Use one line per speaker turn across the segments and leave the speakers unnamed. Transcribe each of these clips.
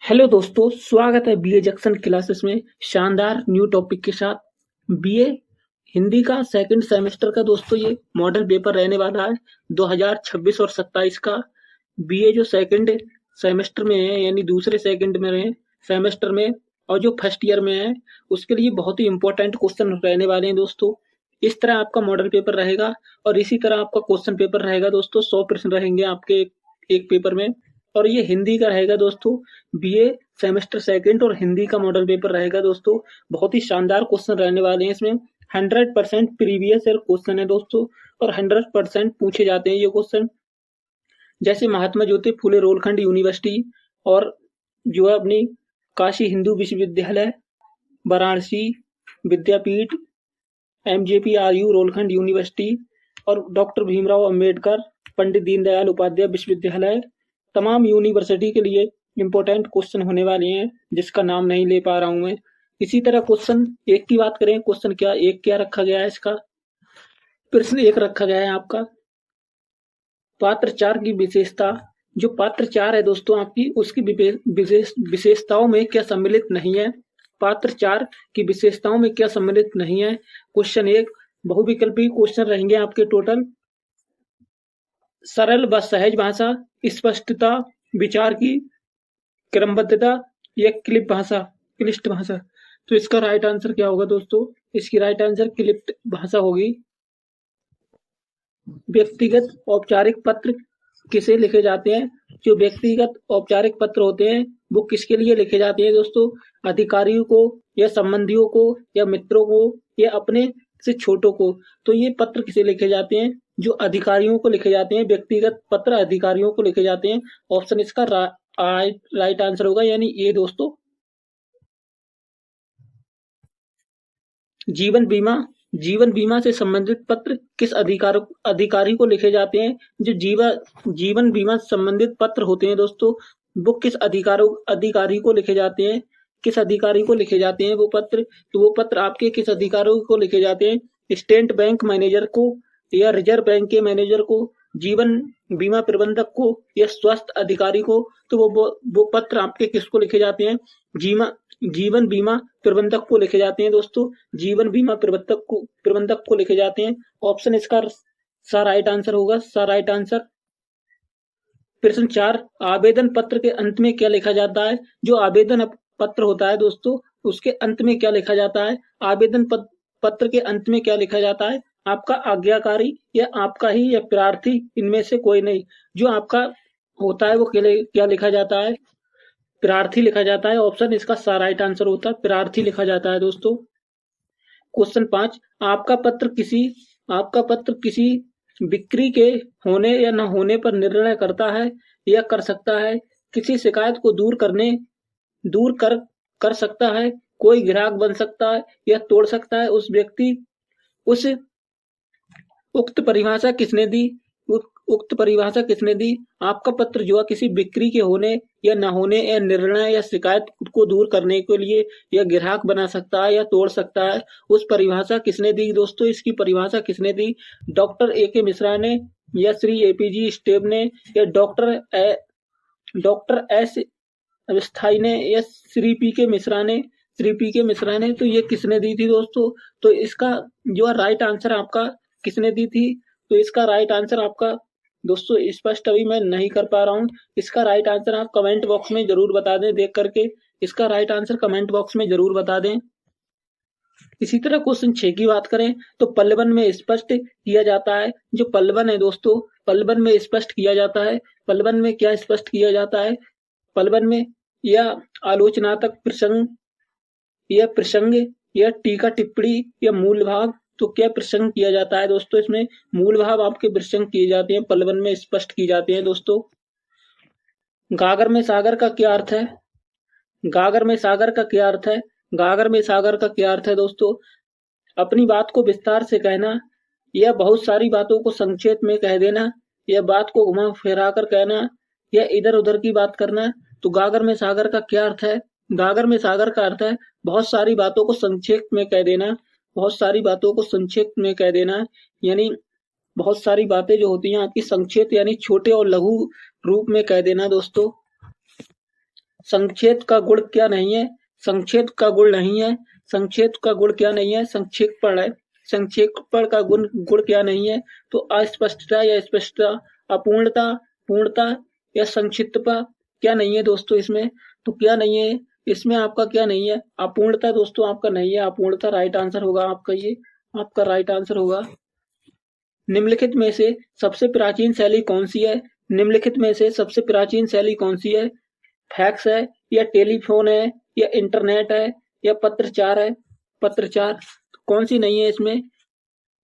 Hello दोस्तों, स्वागत है बीए जंक्शन क्लासेस में शानदार न्यू टॉपिक के साथ। बीए हिंदी का सेकंड सेमेस्टर का दोस्तों ये मॉडल पेपर रहने वाला है 2026 और 27 का। बीए जो सेकंड सेमेस्टर में है यानी दूसरे सेकंड में है सेमेस्टर में, और जो फर्स्ट ईयर में है उसके लिए बहुत ही इंपॉर्टेंट क्वेश्चन रहने वाले हैं दोस्तों। इस तरह आपका मॉडल पेपर रहेगा और इसी तरह आपका क्वेश्चन पेपर रहेगा दोस्तों। 100 प्रश्न रहेंगे आपके एक पेपर में, और ये हिंदी का रहेगा दोस्तों। बीए सेमेस्टर सेकंड और हिंदी का मॉडल पेपर रहेगा दोस्तों। बहुत ही शानदार क्वेश्चन रहने वाले हैं इसमें। 100% प्रीवियस ईयर क्वेश्चन है दोस्तों, और 100% पूछे जाते हैं ये क्वेश्चन। जैसे महात्मा ज्योति फुले रोलखंड यूनिवर्सिटी, और जो है अपनी काशी हिंदू विश्वविद्यालय, वाराणसी विद्यापीठ, MJPRU रोलखंड यूनिवर्सिटी, और डॉक्टर भीमराव अंबेडकर पंडित दीनदयाल उपाध्याय विश्वविद्यालय, तमाम यूनिवर्सिटी के लिए इम्पोर्टेंट क्वेश्चन होने वाले हैं जिसका नाम नहीं ले पा रहा हूं मैं। इसी तरह क्वेश्चन एक की बात करें, क्वेश्चन क्या रखा गया है इसका। प्रश्न एक रखा गया है आपका, पात्र 4 की विशेषता। जो पात्र 4 है दोस्तों आपकी, उसकी विशेषताओं में क्या सम्मिलित नहीं है। पात्र 4 की विशेषताओं में क्या सम्मिलित नहीं है। क्वेश्चन एक, बहुविकल्पी क्वेश्चन रहेंगे आपके टोटल। सरल व सहज भाषा, स्पष्टता, विचार की क्रमबद्धता, या क्लिष्ट भाषा। तो इसका राइट आंसर क्या होगा दोस्तों। इसकी राइट आंसर क्लिष्ट भाषा होगी। व्यक्तिगत औपचारिक पत्र किसे लिखे जाते हैं। जो व्यक्तिगत औपचारिक पत्र होते हैं वो किसके लिए लिखे जाते हैं दोस्तों। अधिकारियों को, या संबंधियों को, या मित्रों को, या अपने से छोटों को। तो ये पत्र किसे लिखे जाते हैं, जो अधिकारियों को लिखे जाते हैं। व्यक्तिगत पत्र अधिकारियों को लिखे जाते हैं। ऑप्शन इसका राइट आंसर होगा, यानी ये दोस्तों। जीवन बीमा, जीवन बीमा से संबंधित पत्र किस अधिकारी को लिखे जाते हैं। जो जीवन बीमा से संबंधित पत्र होते हैं दोस्तों, वो किस अधिकारी को लिखे जाते हैं। किस अधिकारी को लिखे जाते हैं वो पत्र। तो वो पत्र आपके किस अधिकारियों को लिखे जाते हैं। स्टेट बैंक मैनेजर को, या रिजर्व बैंक के मैनेजर को, जीवन बीमा प्रबंधक को, या स्वास्थ्य अधिकारी को। तो वो पत्र आपके किसको लिखे जाते हैं। जीवन बीमा प्रबंधक को लिखे जाते हैं दोस्तों। जीवन बीमा प्रबंधक को लिखे जाते हैं। ऑप्शन इसका सा राइट आंसर होगा, सा राइट आंसर। प्रश्न 4, आवेदन पत्र के अंत में क्या लिखा जाता है। जो आवेदन पत्र होता है दोस्तों, उसके अंत में क्या लिखा जाता है। आवेदन पत्र के अंत में क्या लिखा जाता है। आपका आज्ञाकारी, या आपका ही, या प्रार्थी, इनमें से कोई नहीं। जो आपका होता है वो क्या लिखा जाता है। प्रार्थी लिखा जाता है। ऑप्शन इसका सा राइट आंसर होता है, प्रार्थी लिखा जाता है दोस्तों। क्वेश्चन 5, आपका पत्र किसी बिक्री के होने या न होने पर निर्णय करता है या कर सकता है। किसी शिकायत को दूर कर सकता है। कोई ग्राहक बन सकता है या तोड़ सकता है। उस उक्त परिभाषा किसने दी। उक्त परिभाषा किसने दी। आपका पत्र जो है किसी बिक्री के होने या न होने, या निर्णय या शिकायत को दूर करने के लिए, या ग्राहक बना सकता है या तोड़ सकता है। उस परिभाषा किसने दी दोस्तों। इसकी परिभाषा किसने दी। Doctor A.K. मिश्रा ने, या श्री APG स्टेब ने, या डॉक्टर S. अवस्थाई ने, या श्री P.K. मिश्रा ने। तो ये किसने दी थी दोस्तों। तो इसका जो राइट आंसर आपका किसने दी थी। तो इसका राइट आंसर आपका दोस्तों स्पष्ट अभी मैं नहीं कर पा रहा हूँ। इसका राइट आंसर आप कमेंट बॉक्स में जरूर बता दें देख करके। इसका राइट आंसर कमेंट बॉक्स में जरूर बता दें। इसी तरह क्वेश्चन 6 की बात करें तो पल्लवन में स्पष्ट किया जाता है। जो पल्लवन है दोस्तों, पल्लवन में स्पष्ट किया जाता है। पल्लवन में क्या स्पष्ट किया जाता है। पल्लवन में या आलोचनात्मक प्रसंग, या टीका टिप्पणी, या मूल भाव। तो क्या प्रसंग किया जाता है दोस्तों। इसमें मूल भाव आपके प्रसंग किए जाते हैं, पल्लवन में स्पष्ट की जाते हैं दोस्तों। गागर में सागर का क्या अर्थ है। गागर में सागर का क्या अर्थ है। गागर में सागर का क्या अर्थ है दोस्तों। अपनी बात को विस्तार से कहना, या बहुत सारी बातों को संक्षेप में कह देना, या बात को घुमा फिरा कर कहना, या इधर उधर की बात करना। तो गागर में सागर का क्या अर्थ है। गागर में सागर का अर्थ है बहुत सारी बातों को संक्षेप में कह देना। बहुत सारी बातों को संक्षेप में कह देना, यानी बहुत सारी बातें जो होती हैं आपकी संक्षेप यानी छोटे और लघु रूप में कह देना दोस्तों। संक्षेप का गुण क्या नहीं है? संक्षेप का गुण नहीं है। संक्षेप का गुण क्या नहीं है? संक्षेपण है। संक्षेपण का गुण क्या नहीं है? तो अस्पष्टता या स्पष्टता, अपूर्णता, पूर्णता या संक्षिप्तता क्या नहीं है दोस्तों इसमें? तो क्या नहीं है इसमें? आपका क्या नहीं है? अपूर्णता दोस्तों आपका नहीं है। अपूर्णता राइट आंसर होगा आपका, ये आपका राइट आंसर होगा। निम्नलिखित में से सबसे प्राचीन शैली कौन सी है? निम्नलिखित में से सबसे प्राचीन शैली कौन सी है? फैक्स है या टेलीफोन है या इंटरनेट है या पत्रचार है? पत्रचार कौन सी नहीं है इसमें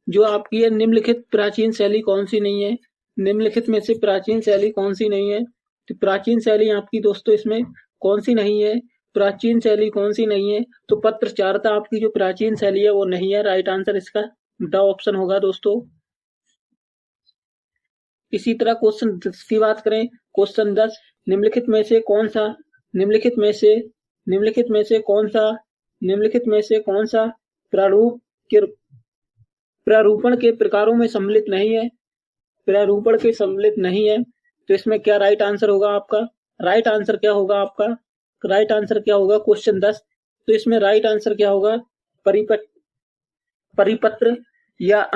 जो आपकी है? निम्नलिखित प्राचीन शैली कौन सी नहीं है? निम्नलिखित में से प्राचीन शैली कौन सी नहीं है? तो प्राचीन शैली आपकी दोस्तों इसमें कौन सी नहीं है? प्राचीन शैली कौन सी नहीं है? तो पत्रचारिता आपकी जो प्राचीन शैली है वो नहीं है। राइट आंसर इसका ड ऑप्शन होगा दोस्तों। इसी तरह क्वेश्चन 10 की बात करें। क्वेश्चन 10, निम्नलिखित में से कौन सा निम्नलिखित में से निम्नलिखित में से कौन सा निम्नलिखित में से कौन सा प्रारूप के प्रारूपण के प्रकारों में सम्मिलित नहीं है? प्रारूपण के सम्मिलित नहीं है तो इसमें क्या राइट आंसर होगा आपका? राइट आंसर क्या होगा आपका? राइट आंसर क्या होगा क्वेश्चन 10? तो इसमें राइट आंसर क्या होगा? परिपत्र या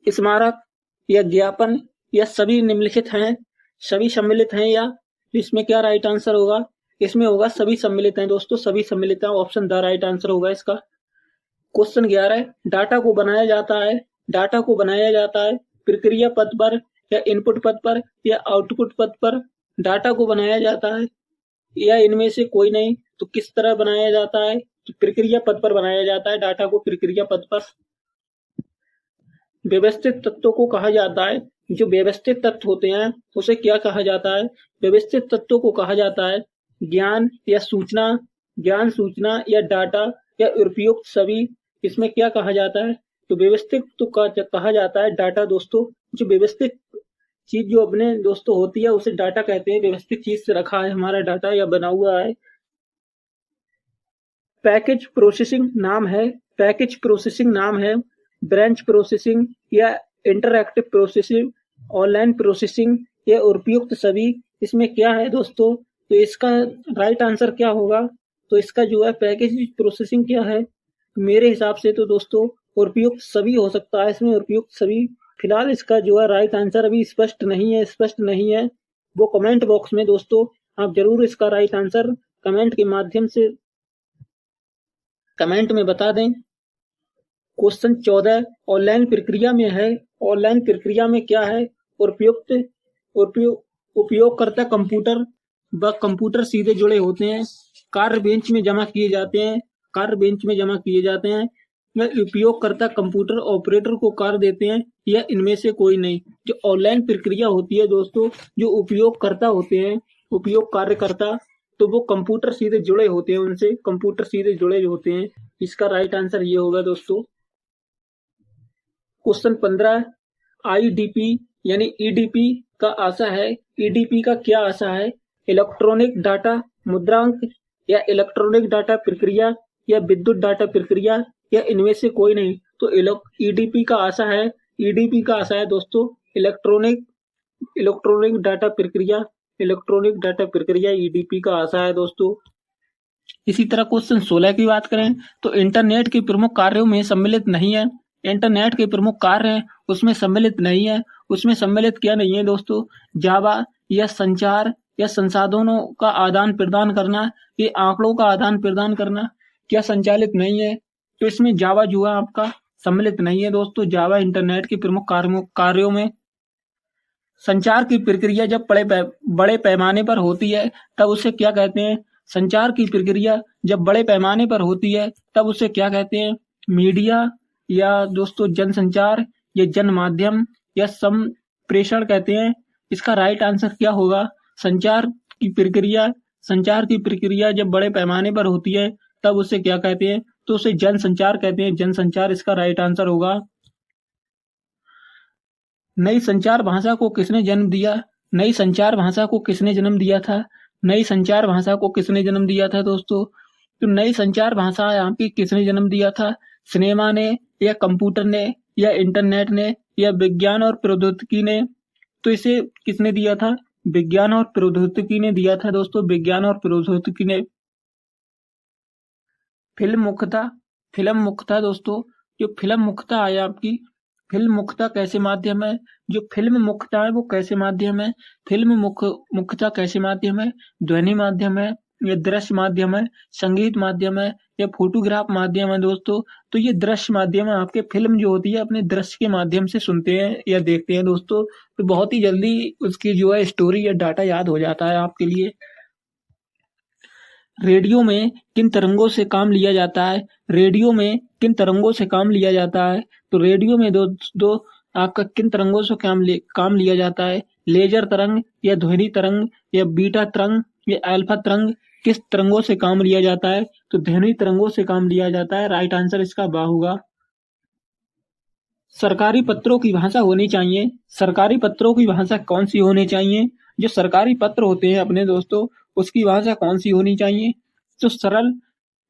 स्मारक या ज्ञापन या सभी निम्नलिखित हैं, सभी सम्मिलित हैं या? इसमें क्या राइट आंसर होगा? इसमें होगा सभी सम्मिलित हैं दोस्तों, सभी सम्मिलित हैं। ऑप्शन द राइट आंसर होगा इसका। क्वेश्चन 11, डाटा को बनाया जाता है प्रक्रिया पथ पर या इनपुट पथ पर या आउटपुट पथ पर? डाटा को बनाया जाता है या इनमें से कोई नहीं? तो किस तरह बनाया जाता है? तो प्रक्रिया पथ पर बनाया जाता है डाटा को, प्रक्रिया पथ पर। व्यवस्थित तत्वों को कहा जाता है, जो व्यवस्थित तत्व होते हैं उसे क्या कहा जाता है? व्यवस्थित तत्वों को कहा जाता है ज्ञान या सूचना, ज्ञान, सूचना या डाटा या उपयुक्त सभी। इसमें क्या कहा जाता है? तो व्यवस्थित तो कहा जाता है डाटा दोस्तों। जो व्यवस्थित चीज जो अपने दोस्तों होती है उसे डाटा कहते हैं। व्यवस्थित चीज से रखा है हमारा डाटा या बना हुआ है। पैकेज प्रोसेसिंग नाम है ब्रांच प्रोसेसिंग या इंटरएक्टिव प्रोसेसिंग, ऑनलाइन प्रोसेसिंग या उपयुक्त सभी। इसमें क्या है दोस्तों? तो इसका राइट आंसर क्या होगा? तो इसका जो है पैकेज प्रोसेसिंग क्या है? मेरे हिसाब से तो दोस्तों उपयुक्त सभी हो सकता है इसमें, उपयुक्त सभी। फिलहाल इसका जो है राइट आंसर अभी स्पष्ट नहीं है। वो कमेंट बॉक्स में दोस्तों आप जरूर इसका राइट आंसर कमेंट के माध्यम से कमेंट में बता दें। क्वेश्चन 14, ऑनलाइन प्रक्रिया में क्या है? उपयोगकर्ता कंप्यूटर व कंप्यूटर सीधे जुड़े होते हैं, कार्य बेंच में जमा किए जाते हैं या उपयोगकर्ता कंप्यूटर ऑपरेटर को कार्य देते हैं या इनमें से कोई नहीं? जो ऑनलाइन प्रक्रिया होती है दोस्तों, जो उपयोगकर्ता होते हैं, उपयोग कार्यकर्ता, तो वो कंप्यूटर सीधे जुड़े होते हैं उनसे, कंप्यूटर सीधे जुड़े होते हैं। इसका राइट आंसर ये होगा दोस्तों। क्वेश्चन 15, आईडीपी यानी ईडीपी का आशा है। ईडीपी का क्या आशा है? इलेक्ट्रॉनिक डाटा मुद्रांक या इलेक्ट्रॉनिक डाटा प्रक्रिया या विद्युत डाटा प्रक्रिया या इनमें से कोई नहीं? तो ईडीपी का आशा है दोस्तों इलेक्ट्रॉनिक डाटा प्रक्रिया ईडीपी का आशा है दोस्तों। इसी तरह क्वेश्चन 16 की बात करें तो इंटरनेट के प्रमुख कार्यों में सम्मिलित नहीं है। इंटरनेट के प्रमुख कार्य हैं उसमें सम्मिलित नहीं है। उसमें सम्मिलित क्या नहीं है दोस्तों? जावा या संचार या संसाधनों का आदान प्रदान करना, ये आंकड़ों का आदान प्रदान करना क्या संचालित नहीं है? तो इसमें जावा जो है आपका सम्मिलित नहीं है दोस्तों। जावा इंटरनेट के प्रमुख कार्यों में। संचार की प्रक्रिया जब बड़े पैमाने पर होती है तब उसे क्या कहते हैं? संचार की प्रक्रिया जब बड़े पैमाने पर होती है तब उसे क्या कहते हैं? मीडिया या दोस्तों जनसंचार या जन माध्यम या संप्रेषण कहते हैं। इसका राइट आंसर क्या होगा? संचार की प्रक्रिया जब बड़े पैमाने पर होती है तब उसे क्या कहते हैं? तो उसे जनसंचार कहते हैं। जनसंचार इसका राइट आंसर होगा। नई संचार भाषा को किसने जन्म दिया? नई संचार भाषा को किसने जन्म दिया था? नई संचार भाषा को किसने जन्म दिया था दोस्तों? तो नई संचार भाषा यहाँ की किसने जन्म दिया था? सिनेमा ने या कंप्यूटर ने या इंटरनेट ने या विज्ञान और प्रौद्योगिकी ने? तो इसे किसने दिया था? विज्ञान और प्रौद्योगिकी ने दिया था दोस्तों। विज्ञान और प्रौद्योगिकी ने फिल्म मुख्यतः दोस्तों, जो फिल्म मुख्यतः है आपकी, फिल्म मुख्यतः कैसे माध्यम है, जो फिल्म मुख्यतः है वो कैसे माध्यम है, फिल्म मुख्यतः कैसे माध्यम है, ध्वनि माध्यम है या दृश्य माध्यम है, संगीत माध्यम है या फोटोग्राफ माध्यम है दोस्तों। तो ये दृश्य माध्यम है। आपके फिल्म जो होती है अपने दृश्य के माध्यम से सुनते हैं या देखते हैं दोस्तों, तो बहुत ही जल्दी उसकी जो है स्टोरी या डाटा याद हो जाता है आपके लिए। रेडियो में किन तरंगों से काम लिया जाता है, रेडियो में किन तरंगों से काम लिया जाता है, तो रेडियो में दो आपका किन तरंगों से काम लिया जाता है, लेजर तरंग या ध्वनि तरंग या बीटा तरंग या अल्फा तरंग, किस तरंगों से काम लिया जाता है, तो ध्वनि तरंगों से काम लिया जाता है। राइट आंसर इसका बा होगा। सरकारी पत्रों की भाषा होनी चाहिए, सरकारी पत्रों की भाषा कौन सी होनी चाहिए, जो सरकारी पत्र होते हैं अपने दोस्तों उसकी भाषा कौन सी होनी चाहिए, तो सरल,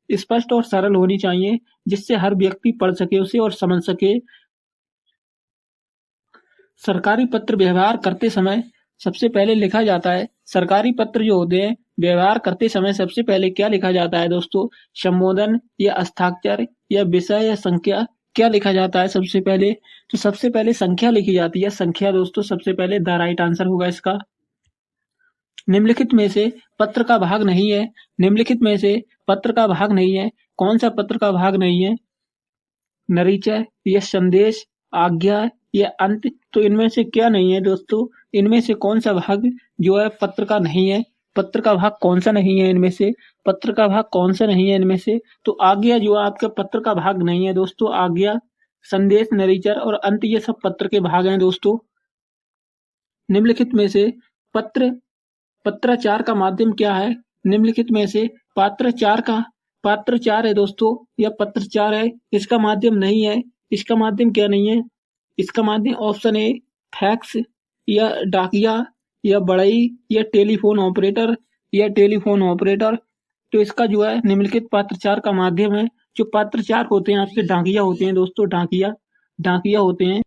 स्पष्ट और सरल होनी चाहिए, जिससे हर व्यक्ति पढ़ सके उसे और समझ सके। सरकारी पत्र व्यवहार करते समय सबसे पहले लिखा जाता है, सरकारी पत्र जो होते हैं व्यवहार करते समय सबसे पहले क्या लिखा जाता है दोस्तों, संबोधन या हस्ताक्षर या विषय या संख्या, क्या लिखा जाता है सबसे पहले, तो सबसे पहले संख्या लिखी जाती है, संख्या दोस्तों सबसे पहले द राइट आंसर होगा इसका। निम्नलिखित में से पत्र का भाग नहीं है, निम्नलिखित में से पत्र का भाग नहीं है, कौन सा पत्र का भाग नहीं है, नरीचय या संदेश, आज्ञा या अंत, तो इनमें से क्या नहीं है दोस्तों, इनमें से कौन सा भाग जो है पत्र का नहीं है, पत्र का भाग कौन सा नहीं है इनमें से, पत्र का भाग कौन सा नहीं है इनमें से, तो आज्ञा जो है आपके पत्र का भाग नहीं है दोस्तों, आज्ञा, संदेश, नरीचर और अंत ये सब पत्र के भाग हैं दोस्तों। निम्नलिखित में से पत्राचार का माध्यम क्या है, निम्नलिखित में से पात्रचार है दोस्तों या पत्रचार है, इसका माध्यम नहीं है, इसका माध्यम क्या नहीं है, इसका माध्यम ऑप्शन ए फैक्स या डाकिया या बढ़ई या टेलीफोन ऑपरेटर, तो इसका जो है निम्नलिखित पात्रचार का माध्यम है, जो पात्रचार होते हैं आपके डाकिया होते हैं दोस्तों, डाकिया होते हैं।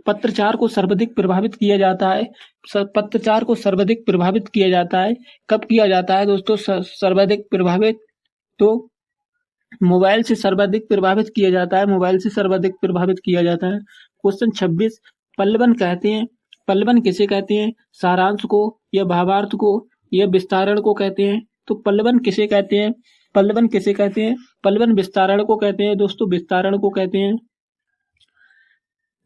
पत्रचार को सर्वाधिक प्रभावित किया जाता है, पत्रचार को सर्वाधिक प्रभावित किया जाता है, कब किया जाता है दोस्तों सर्वाधिक प्रभावित, तो मोबाइल से सर्वाधिक प्रभावित किया जाता है, मोबाइल से सर्वाधिक प्रभावित किया जाता है। क्वेश्चन 26, पल्लवन किसे कहते हैं, सारांश को या भावार्थ को या विस्तारण को कहते हैं, तो पल्लवन किसे कहते हैं, पल्लवन विस्तारण को कहते हैं दोस्तों, विस्तारण को कहते हैं।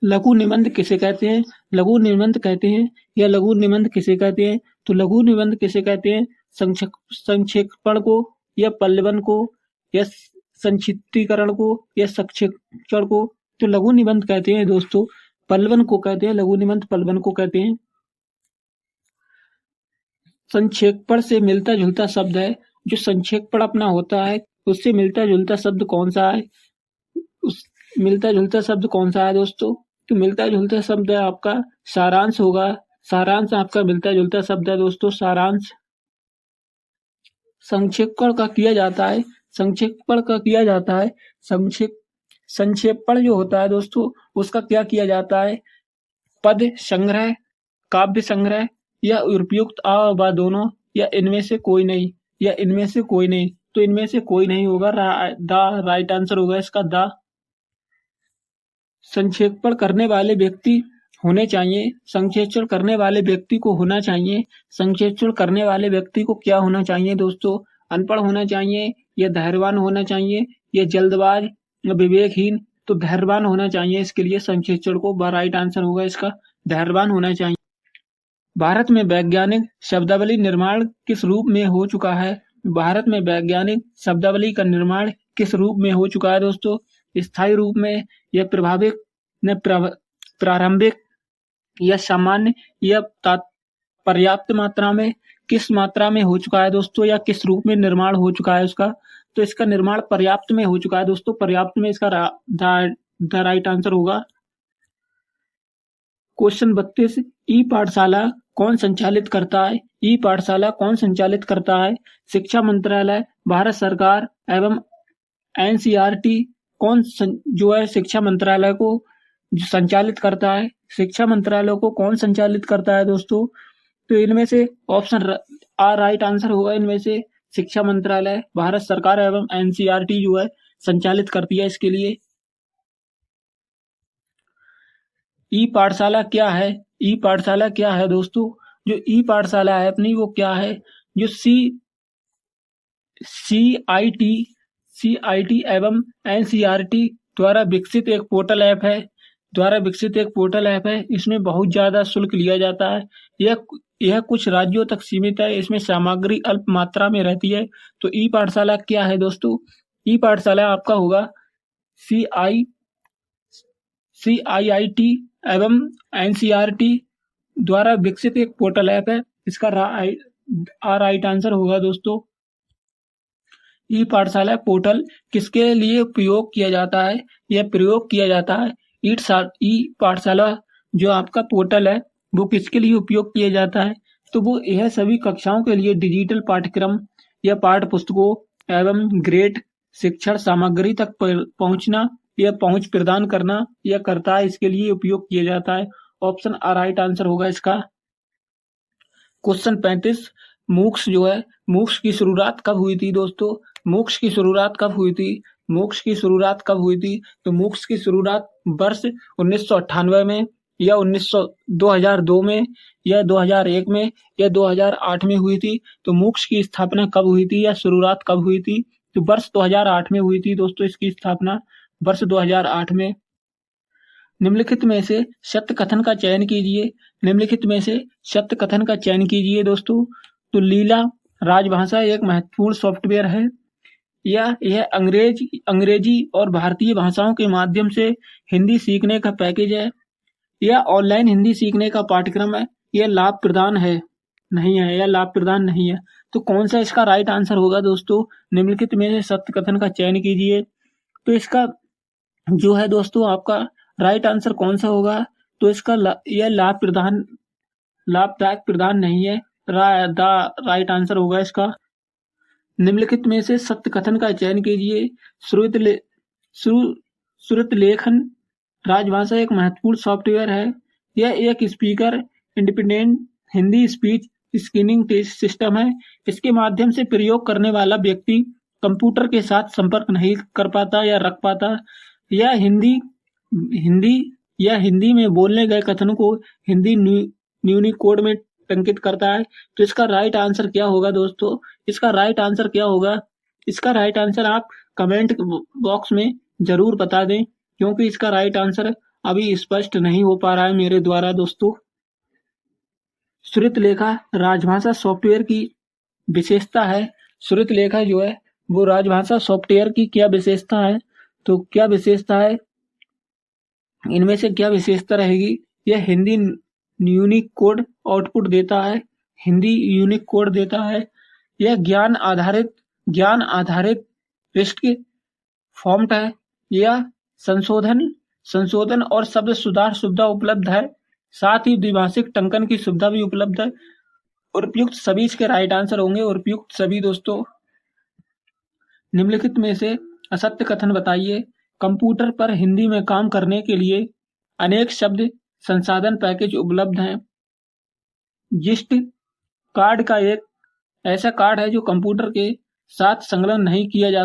लघु निबंध किसे कहते हैं, लघु निबंध कहते हैं या लघु निबंध किसे कहते हैं, तो लघु निबंध किसे कहते हैं, संक्षेपण को या पल्लवन को या संक्षिप्तीकरण को या संक्षेपण को, तो लघु निबंध कहते हैं दोस्तों, पल्लवन को कहते हैं, लघु निबंध पल्लवन को कहते हैं। संक्षेपण से मिलता जुलता शब्द है, जो संक्षेपण अपना होता है उससे मिलता जुलता शब्द कौन सा है, उस मिलता जुलता शब्द कौन सा है दोस्तों, तो मिलता जुलता शब्द है आपका सारांश होगा, सारांश आपका मिलता जुलता शब्द है दोस्तों, सारांश। संक्षेपण का किया जाता है, संक्षेपण जो होता है दोस्तों उसका क्या किया जाता है, पद संग्रह, काव्य संग्रह या उपयुक्त व दोनों या इनमें से कोई नहीं, तो इनमें से कोई नहीं होगा, द राइट आंसर होगा इसका द। संक्षेपण करने वाले व्यक्ति होने चाहिए, संक्षेपण करने वाले व्यक्ति को होना चाहिए, संक्षेपण करने वाले व्यक्ति को क्या होना चाहिए दोस्तों, अनपढ़ होना चाहिए या धैर्यवान होना चाहिए या जल्दबाज या विवेकहीन, तो धैर्यवान होना चाहिए, इसके लिए संक्षेपण को राइट आंसर होगा इसका, धैर्यवान होना चाहिए। भारत में वैज्ञानिक शब्दावली निर्माण किस रूप में हो चुका है, भारत में वैज्ञानिक शब्दावली का निर्माण किस रूप में हो चुका है दोस्तों, स्थायी रूप में या प्रारंभिक या सामान्य या पर्याप्त मात्रा में, किस मात्रा में हो चुका है दोस्तों या किस रूप में निर्माण हो चुका है उसका, तो इसका निर्माण पर्याप्त में हो चुका है दोस्तों, पर्याप्त में इसका द राइट आंसर होगा। क्वेश्चन 32, ई पाठशाला कौन संचालित करता है, ई पाठशाला कौन संचालित करता है, शिक्षा मंत्रालय, भारत सरकार एवं एनसीईआरटी, कौन जो है शिक्षा मंत्रालय को जो संचालित करता है, शिक्षा मंत्रालय को कौन संचालित करता है दोस्तों? तो इनमें से ऑप्शन राइट आंसर होगा इनमें से शिक्षा मंत्रालय, भारत सरकार एवं एनसीईआरटी जो है संचालित करती है इसके लिए। ई पाठशाला क्या है? ई पाठशाला क्या है दोस्तों? जो ई पाठशाला है अपनी वो क्या है? जो सीआईटी एवं एनसीईआरटी द्वारा विकसित एक पोर्टल ऐप है। इसमें बहुत ज्यादा शुल्क लिया जाता है। यह कुछ राज्यों तक सीमित है। इसमें सामग्री अल्प मात्रा में रहती है। तो ई पाठशाला क्या है दोस्तों? ई पाठशाला आपका होगा सीआईआईटी एवं एनसीईआरटी द्वारा विकसित एक पोर्टल ऐप है। इसका राइट आंसर होगा दोस्तों। ई पाठशाला पोर्टल किसके लिए प्रयोग किया जाता है? यह प्रयोग किया जाता है ई पाठशाला जो आपका पोर्टल है वो किसके लिए उपयोग किया जाता है? तो वो यह सभी कक्षाओं के लिए डिजिटल पाठ्यक्रम या पाठ्य पुस्तकों एवं ग्रेड शिक्षण सामग्री तक पहुंचना या पहुंच प्रदान करना यह करता है। इसके लिए उपयोग किया जाता है। ऑप्शन राइट आंसर होगा इसका। क्वेश्चन 35 मूक्स जो है मूक्स की शुरुआत कब हुई थी दोस्तों? मूक्स की शुरुआत कब हुई थी? तो मूक्स की शुरुआत वर्ष 1998 में या 2002 में या 2001 में या 2008 में हुई थी। तो मूक्स की स्थापना कब हुई थी या शुरुआत कब हुई थी? तो वर्ष 2008 में हुई थी दोस्तों इसकी स्थापना वर्ष 2008 में। निम्नलिखित में से सत्य कथन का चयन कीजिए दोस्तों। तो लीला राजभाषा एक महत्वपूर्ण सॉफ्टवेयर है या यह अंग्रेजी और भारतीय भाषाओं के माध्यम से हिंदी सीखने का पैकेज है या ऑनलाइन हिंदी सीखने का पाठ्यक्रम है। यह लाभ प्रदान नहीं है। तो कौन सा इसका राइट आंसर होगा दोस्तों? निम्नलिखित में से सत्य कथन का चयन कीजिए। तो इसका जो है दोस्तों आपका राइट आंसर कौन सा होगा? तो इसका यह लाभदायक प्रदान नहीं है। राइट आंसर होगा इसका। निम्नलिखित में से सत्य कथन का चयन कीजिए। श्रुत लेखन राजभाषा एक महत्वपूर्ण सॉफ्टवेयर है। यह एक speaker independent Hindi speech screening system है। इसके माध्यम से प्रयोग करने वाला व्यक्ति कंप्यूटर के साथ संपर्क नहीं कर पाता या रख पाता। यह हिंदी में बोलने गए कथनों को हिंदी यूनिकोड में टंकित करता है। तो इसका राइट आंसर क्या होगा दोस्तों? इसका राइट आंसर आप कमेंट बॉक्स में जरूर बता दें क्योंकि इसका राइट आंसर अभी स्पष्ट नहीं हो पा रहा है मेरे द्वारा दोस्तों। श्रुतलेखा राजभाषा सॉफ्टवेयर की विशेषता है। श्रुतलेखा जो है वो राजभाषा सॉफ्टवेयर की क्या विशेषता है? तो क्या विशेषता है? इनमें से क्या विशेषता रहेगी? यह हिंदी यूनिक कोड आउटपुट देता है। यह ज्ञान आधारित रिस्ट फॉर्मेट है। यह संशोधन और शब्द सुधार सुविधा उपलब्ध है। साथ ही द्विभाषिक टंकन की सुविधा भी उपलब्ध है। उपयुक्त सभी इसके राइट आंसर होंगे। उपयुक्त सभी दोस्तों। निम्नलिखित में से असत्य कथन बताइए। कंप्यूटर पर हिंदी में काम करने के लिए अनेक शब्द संसाधन पैकेज उपलब्ध हैं। जिस्ट कार्ड का एक ऐसा कार्ड है जो कंप्यूटर के साथ संलग्न नहीं किया जा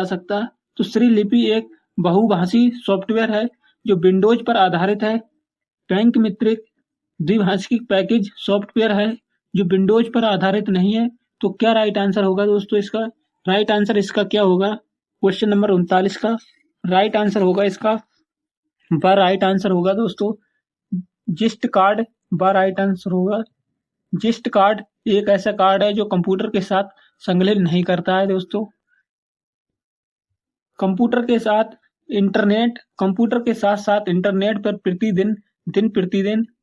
सकता। तो श्रीलिपि एक बहुभाषी सॉफ्टवेयर है जो विंडोज पर आधारित है। बैंक मित्र द्विभाषिक पैकेज सॉफ्टवेयर है जो विंडोज पर आधारित नहीं है। तो क्या राइट आंसर होगा दोस्तों इसका? राइट आंसर इसका क्या होगा? क्वेश्चन नंबर 39 का राइट आंसर होगा इसका राइट आंसर होगा दोस्तों जिस्ट कार्ड राइट आंसर होगा। जिस्ट कार्ड एक ऐसा कार्ड है जो कंप्यूटर के साथ संलग्न नहीं करता है दोस्तों। कंप्यूटर के साथ साथ इंटरनेट पर प्रतिदिन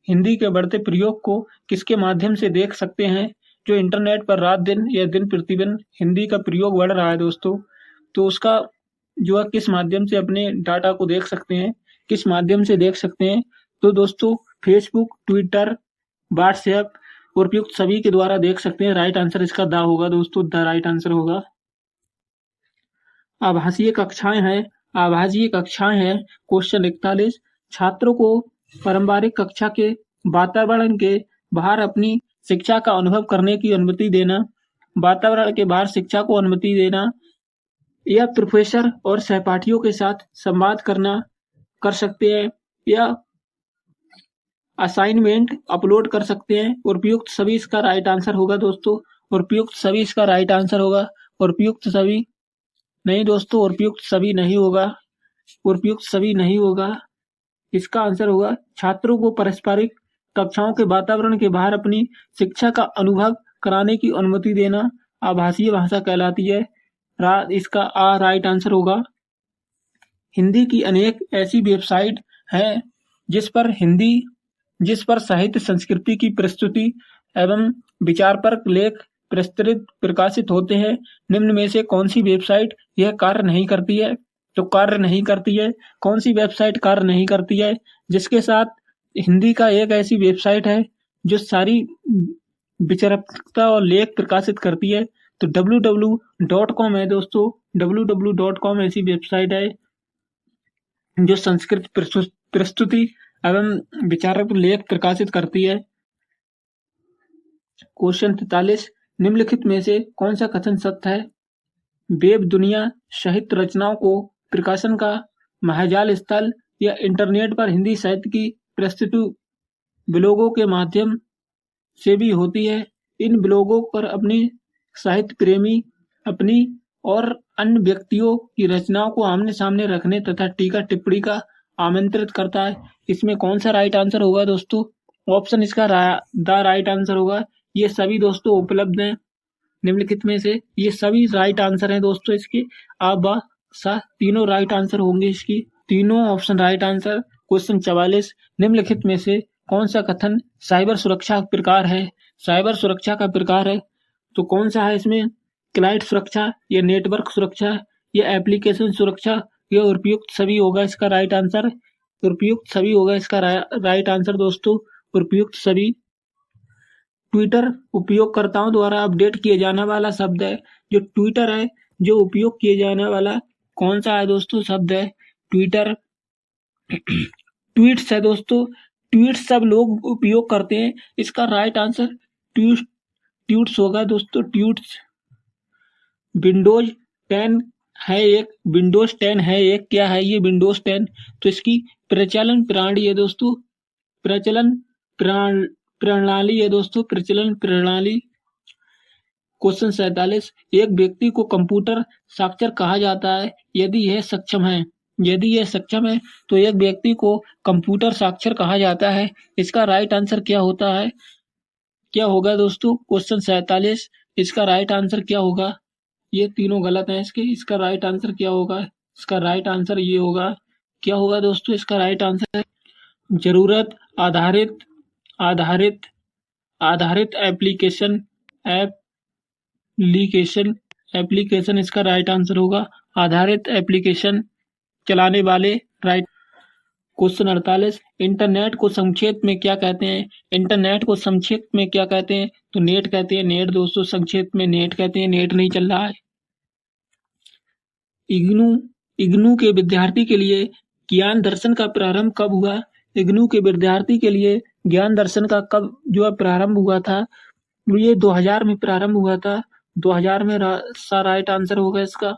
हिंदी के बढ़ते प्रयोग को किसके माध्यम से देख सकते हैं? जो इंटरनेट पर रात दिन या दिन प्रतिदिन हिंदी का प्रयोग बढ़ रहा है दोस्तों, तो उसका जो है किस माध्यम से अपने डाटा को देख सकते हैं, किस माध्यम से देख सकते हैं? तो दोस्तों फेसबुक, ट्विटर, व्हाट्सएप और उपयुक्त सभी के द्वारा देख सकते हैं। राइट आंसर इसका द होगा दोस्तों, द राइट आंसर होगा। आभासीय कक्षाएं हैं। आभासीय कक्षाएं हैं। क्वेश्चन 41 छात्रों को पारंपरिक कक्षा के वातावरण के बाहर अपनी शिक्षा का अनुभव करने की अनुमति देना। वातावरण के बाहर शिक्षा को अनुमति देना या प्रोफेसर और सहपाठियों के साथ संवाद कर सकते हैं या असाइनमेंट अपलोड कर सकते हैं। उपयुक्त सभी इसका राइट आंसर होगा दोस्तों। उपयुक्त सभी इसका राइट आंसर होगा। उपयुक्त सभी नहीं दोस्तों, उपयुक्त सभी नहीं होगा। उपयुक्त सभी नहीं होगा। इसका आंसर होगा छात्रों को पारस्परिक कक्षाओं के वातावरण के बाहर अपनी शिक्षा का अनुभव कराने की अनुमति देना आभासीय भाषा कहलाती है। इसका राइट आंसर होगा। हिंदी की अनेक ऐसी वेबसाइट हैं जिस पर साहित्य संस्कृति की प्रस्तुति एवं विचारपरक लेख प्रकाशित होते हैं। निम्न में से कौन सी वेबसाइट यह कार्य नहीं करती है? तो कार्य नहीं करती है। कौन सी वेबसाइट कार्य नहीं करती है? जिसके साथ हिंदी का एक ऐसी वेबसाइट है जो सारी विचारकता और लेख प्रकाशित करती है, तो www.com है दोस्तों। www.com ऐसी वेबसाइट है जो संस्कृत प्रस्तुति एवं विचारक लेख प्रकाशित करती है। क्वेश्चन 43 निम्नलिखित में से कौन सा कथन सत्य है? वेब दुनिया साहित्य रचनाओं को प्रकाशन का महाजाल स्थल या इंटरनेट पर हिंदी साहित्य की प्रस्तुति ब्लॉगों के माध्यम से भी होती है। इन ब्लॉगों पर अपनी साहित्य प्रेमी अपनी और अन्य व्यक्तियों की रचनाओं को आमने सामने रखने तथा टीका टिप्पणी का आमंत्रित करता है। इसमें कौन सा राइट आंसर होगा दोस्तों? ऑप्शन इसका द राइट आंसर होगा। ये सभी दोस्तों उपलब्ध हैं निम्नलिखित में से। ये सभी राइट आंसर हैं दोस्तों इसके। तीनों राइट आंसर होंगे इसकी। तीनों ऑप्शन राइट आंसर। क्वेश्चन 44 निम्नलिखित में से कौन सा कथन साइबर सुरक्षा का प्रकार है? साइबर सुरक्षा का प्रकार है तो कौन सा है इसमें? क्लाइंट सुरक्षा या नेटवर्क सुरक्षा या एप्लीकेशन सुरक्षा या उपयुक्त सभी होगा इसका राइट आंसर। उपयुक्त सभी होगा इसका राइट आंसर दोस्तों। उपयुक्त सभी। ट्विटर उपयोगकर्ताओं द्वारा अपडेट किए जाने वाला शब्द है। जो ट्विटर है जो उपयोग किए जाने वाला कौन सा है दोस्तों? शब्द है ट्विटर। ट्वीट्स है दोस्तों। ट्वीट्स सब लोग उपयोग करते हैं। इसका राइट आंसर ट्वीट्स होगा दोस्तों। ट्वीट्स। विंडोज 10 है एक। विंडोज 10 है एक। क्या है ये विंडोज 10? तो इसकी प्रचलन प्रणाली है दोस्तों। प्रचलन प्रणाली है दोस्तों। प्रचलन प्रणाली। क्वेश्चन 47 एक व्यक्ति को कंप्यूटर साक्षर कहा जाता है यदि यह सक्षम है। यदि यह सक्षम है तो एक व्यक्ति को कंप्यूटर साक्षर कहा जाता है। इसका राइट आंसर क्या होता है? क्या होगा दोस्तों? क्वेश्चन 47 इसका राइट आंसर क्या होगा? ये तीनों गलत हैं इसके। इसका राइट आंसर क्या होगा? इसका राइट आंसर ये होगा। क्या होगा दोस्तों इसका राइट आंसर? जरूरत आधारित एप्लीकेशन इसका राइट आंसर होगा। आधारित एप्लीकेशन चलाने वाले। राइट। क्वेश्चन 48 इंटरनेट को संक्षेप में क्या कहते हैं? इंटरनेट को संक्षेप में क्या कहते हैं? तो नेट कहते हैं। नेट दोस्तों संक्षेप में नेट कहते हैं। नेट नहीं चल रहा है। इग्नू के विद्यार्थी के लिए ज्ञान दर्शन का प्रारंभ कब हुआ? इग्नू के विद्यार्थी के लिए ज्ञान दर्शन का कब जो है प्रारंभ हुआ था? ये 2000 में प्रारंभ हुआ था। 2000 में राइट आंसर होगा इसका।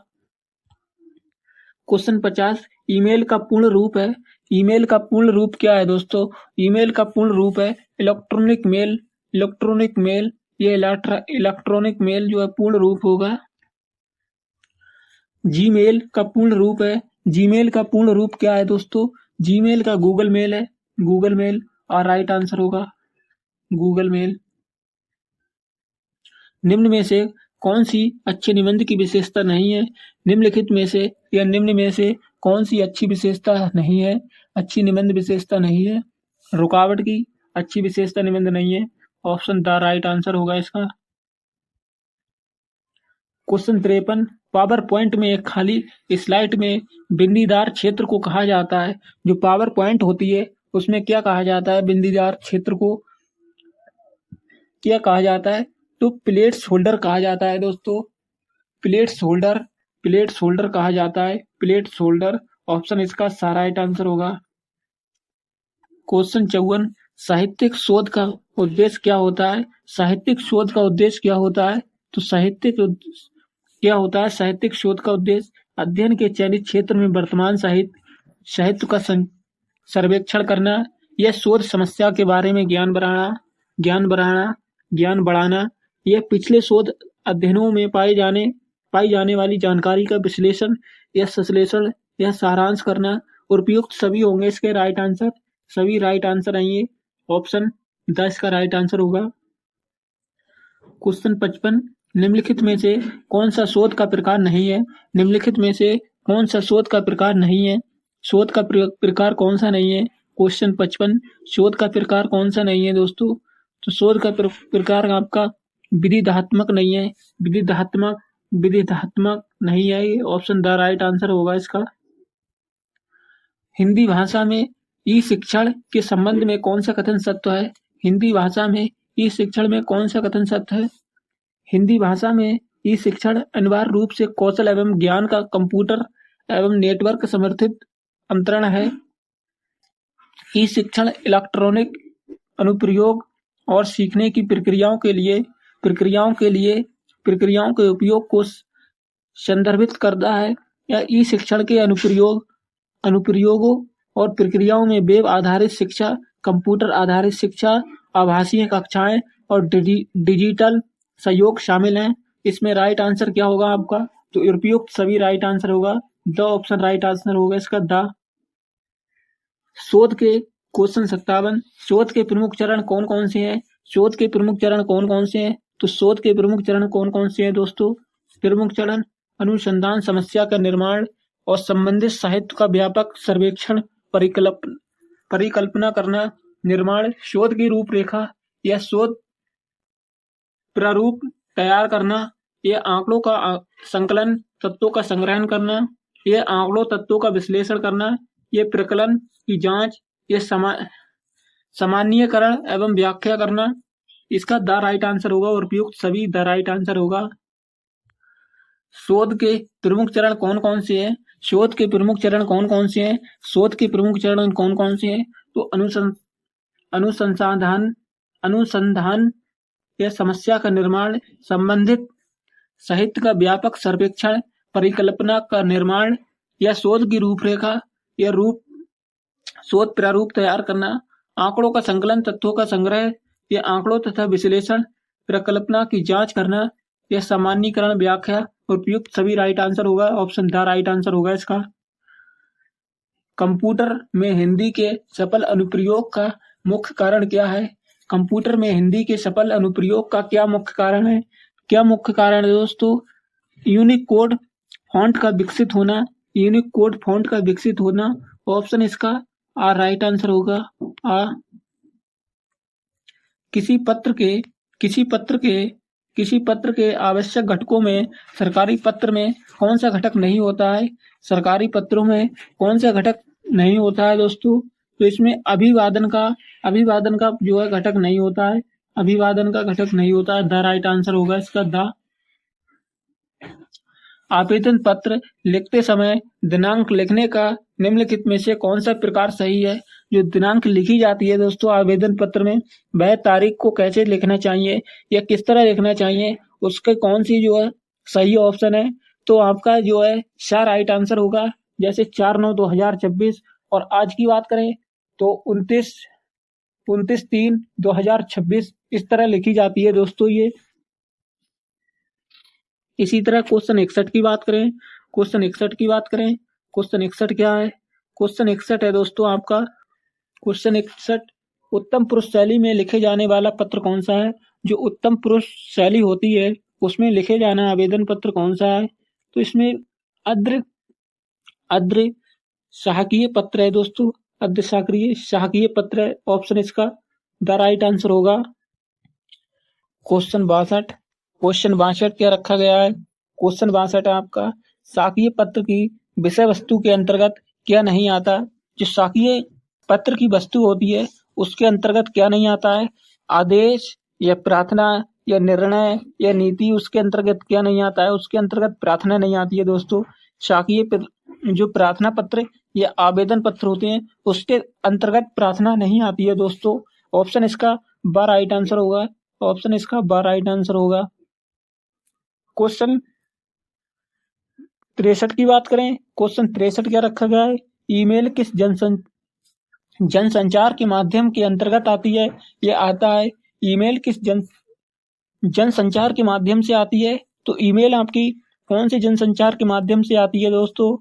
क्वेश्चन 50 ईमेल का पूर्ण रूप है। ईमेल का पूर्ण रूप क्या है दोस्तों? ईमेल का पूर्ण रूप है इलेक्ट्रॉनिक मेल। ये इलेक्ट्रॉनिक मेल जो है पूर्ण रूप होगा। जीमेल का पूर्ण रूप है। जीमेल का पूर्ण रूप क्या है दोस्तों? जीमेल का गूगल मेल है। गूगल मेल और राइट आंसर होगा गूगल मेल। निम्न में से कौन सी अच्छे निबंध की विशेषता नहीं है? निम्नलिखित में से या निम्न में से कौन सी अच्छी विशेषता नहीं है? अच्छी निबंध विशेषता नहीं है। रुकावट की अच्छी विशेषता निबंध नहीं है। ऑप्शन द राइट आंसर होगा इसका। क्वेश्चन 53 पावर पॉइंट में एक खाली स्लाइड में बिंदीदार क्षेत्र को कहा जाता है। जो पावर पॉइंट होती है उसमें क्या कहा जाता है? बिंदीदार क्षेत्र को क्या कहा जाता है? तो प्लेट्स होल्डर कहा जाता है दोस्तों। प्लेट्स होल्डर प्लेट शोल्डर कहा जाता है, प्लेट शोल्डर। ऑप्शन इसका सा राइट आंसर होगा। क्वेश्चन 54, साहित्यिक शोध का उद्देश्य क्या होता है? साहित्यिक शोध का उद्देश्य क्या होता है? तो क्या होता है साहित्यिक शोध का उद्देश्य? अध्ययन के चयनित क्षेत्र में वर्तमान साहित्य का सर्वेक्षण करना, यह शोध समस्या के बारे में ज्ञान बढ़ाना, यह पिछले शोध अध्ययनों में पाई जाने वाली जानकारी का विश्लेषण या संश्लेषण या सारांश करना। उपयुक्त सभी होंगे इसके राइट आंसर, सभी राइट आंसर आएंगे। ऑप्शन 10 का राइट आंसर होगा। क्वेश्चन 55, निम्नलिखित में से कौन सा शोध का प्रकार नहीं है? निम्नलिखित में से कौन सा शोध का प्रकार नहीं है? शोध का प्रकार कौन सा नहीं है? क्वेश्चन 55, शोध का प्रकार कौन सा नहीं है दोस्तों? तो शोध का प्रकार आपका विधिधात्मक नहीं है, विधिधात्मक नहीं है। ये ऑप्शन द राइट आंसर होगा इसका। हिंदी भाषा में ई शिक्षण के संबंध में कौन सा कथन सत्य है? हिंदी भाषा में ई शिक्षण में कौन सा कथन सत्य है? हिंदी भाषा में ई शिक्षण अनिवार्य रूप से कौशल एवं ज्ञान का कंप्यूटर एवं नेटवर्क समर्थित अंतरण है। ई शिक्षण इलेक्ट्रॉनिक अनुप्रयोग और सीखने की प्रक्रियाओं के उपयोग को संदर्भित करता है। या ई शिक्षण के अनुप्रयोगों और प्रक्रियाओं में वेब आधारित शिक्षा, कंप्यूटर आधारित शिक्षा, आभासीय कक्षाएं और डिजिटल सहयोग शामिल हैं। इसमें राइट आंसर क्या होगा आपका? तो उपयुक्त सभी राइट आंसर होगा। द ऑप्शन राइट आंसर होगा इसका द। शोध के क्वेश्चन 57, शोध के प्रमुख चरण कौन कौन से हैं? शोध के प्रमुख चरण कौन कौन से हैं? तो शोध के प्रमुख चरण कौन कौन से हैं दोस्तों? प्रमुख चरण अनुसंधान, समस्या का निर्माण और संबंधित साहित्य का व्यापक सर्वेक्षण, परिकल्पना करना, निर्माण, शोध की रूपरेखा या शोध प्रारूप तैयार करना, यह आंकड़ों का संकलन, तत्वों का संग्रहण करना, यह आंकड़ों तत्वों का विश्लेषण करना, यह प्रकलन की जांच, यह सामान्यीकरण एवं व्याख्या करना। इसका द राइट आंसर होगा और उपयुक्त सभी द राइट आंसर होगा। शोध के प्रमुख चरण कौन कौन से हैं? शोध के प्रमुख चरण कौन कौन से हैं? शोध के प्रमुख चरण कौन कौन से हैं? तो अनुसंधान या समस्या का निर्माण, संबंधित साहित्य का व्यापक सर्वेक्षण, परिकल्पना का निर्माण या शोध की रूपरेखा या शोध प्रारूप तैयार करना, आंकड़ों का संकलन, तथ्यों का संग्रह या आंकड़ों तथा विश्लेषण, परिकल्पना की जांच करना या सामान्यीकरण, व्याख्या। उपयुक्त सभी राइट आंसर होगा। ऑप्शन द राइट आंसर होगा इसका। कंप्यूटर में हिंदी के सफल अनुप्रयोग का मुख्य कारण क्या है? कंप्यूटर में हिंदी के सफल अनुप्रयोग का क्या मुख्य कारण है? क्या मुख्य कारण है दोस्तों? यूनिकोड फॉन्ट का विकसित होना, यूनिकोड फॉन्ट का विकसित होना। ऑप्शन इसका राइट आंसर होगा। किसी पत्र के आवश्यक घटकों में सरकारी पत्र में कौन सा घटक नहीं होता है? सरकारी पत्रों में कौन सा घटक नहीं होता है दोस्तों? तो इसमें अभिवादन का जो है घटक नहीं होता है, अभिवादन का घटक नहीं होता है। द राइट आंसर होगा इसका द। आवेदन पत्र लिखते समय दिनांक लिखने का निम्नलिखित में से कौन सा प्रकार सही है? जो दिनांक लिखी जाती है दोस्तों आवेदन पत्र में, वह तारीख को कैसे लिखना चाहिए या किस तरह लिखना चाहिए, उसके कौन सी जो है सही ऑप्शन है? तो आपका जो है सा राइट आंसर होगा। जैसे 4/9/2024 और आज की बात करें तो 29/3/2026 इस तरह लिखी जाती है दोस्तों ये। इसी तरह क्वेश्चन 61 की बात करें, क्वेश्चन 61 क्या है? क्वेश्चन 61 है दोस्तों आपका, क्वेश्चन 61, उत्तम पुरुष शैली में लिखे जाने वाला पत्र कौन सा है? जो उत्तम पुरुष शैली होती है उसमें लिखे जाना आवेदन पत्र कौन सा है? तो इसमें अद्र शासकीय पत्र है दोस्तों, अद्र शासकीय पत्र है। ऑप्शन इसका द राइट आंसर होगा। क्वेश्चन 62 क्या रखा गया है? क्वेश्चन 62 आपका, शासकीय पत्र की विषय वस्तु के अंतर्गत क्या नहीं आता? जो शासकीय पत्र की वस्तु होती है उसके अंतर्गत क्या नहीं आता है? आदेश या प्रार्थना या निर्णय या नीति, उसके अंतर्गत क्या नहीं आता है, उसके अंतर्गत प्रार्थना नहीं आती है दोस्तों। शासकीय जो प्रार्थना पत्र या आवेदन पत्र होते हैं उसके अंतर्गत प्रार्थना नहीं आती है दोस्तों। ऑप्शन इसका बा राइट आंसर होगा। ऑप्शन इसका बा राइट आंसर होगा। क्वेश्चन 63 की बात करें, क्वेश्चन 63 क्या रखा गया है, ईमेल किस जनसंचार के माध्यम के अंतर्गत आती है। यह आता है ईमेल किस जनसंचार के माध्यम से आती है। तो ईमेल आपकी कौन से जनसंचार के माध्यम से आती है दोस्तों,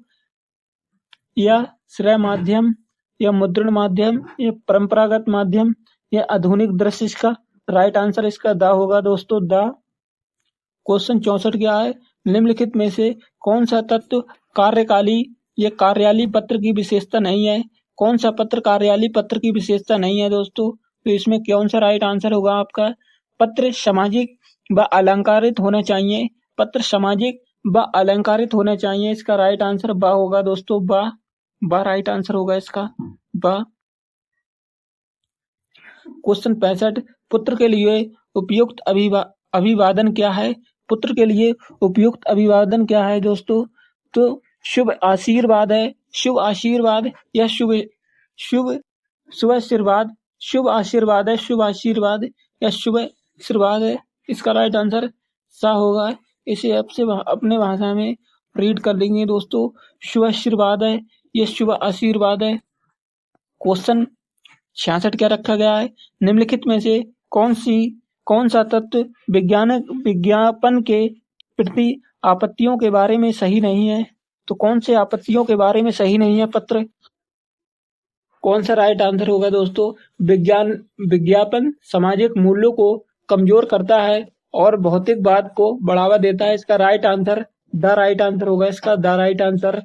या श्रेय माध्यम, या मुद्रण माध्यम, या परंपरागत माध्यम, या आधुनिक दृश्य। इसका राइट आंसर इसका द होगा दोस्तों, द। क्वेश्चन 64 क्या है, निम्नलिखित में से कौन सा तत्व कार्यकाली या कार्यालय पत्र की विशेषता नहीं है। कौन सा पत्र कार्यालय पत्र की विशेषता नहीं है दोस्तों। तो इसमें कौन सा राइट आंसर होगा आपका, पत्र सामाजिक व अलंकारित होना चाहिए। पत्र सामाजिक व अलंकारित होना चाहिए। इसका राइट आंसर बा होगा दोस्तों, बा राइट आंसर होगा इसका, बा। क्वेश्चन 65, पुत्र के लिए उपयुक्त अभिवादन क्या है। पुत्र के लिए उपयुक्त अभिवादन क्या है दोस्तों। तो शुभ आशीर्वाद है, शुभ आशीर्वाद, या शुभ शुभ शुभ आशीर्वाद, शुभ आशीर्वाद है, शुभ आशीर्वाद, या शुभ आशीर्वाद है। इसका राइट आंसर सा होगा। इसे आपसे अपने भाषा में रीड कर लेंगे दोस्तों। शुभ आशीर्वाद है, यह शुभ आशीर्वाद है। क्वेश्चन 66 क्या रखा गया है, निम्नलिखित में से कौन सा तत्व विज्ञापन के प्रति आपत्तियों के बारे में सही नहीं है। तो कौन से आपत्तियों के बारे में सही नहीं है पत्र, कौन सा राइट आंसर होगा दोस्तों। विज्ञापन सामाजिक मूल्यों को कमजोर करता है और भौतिकवाद को बढ़ावा देता है। इसका right answer the right answer होगा इसका, द राइट आंसर।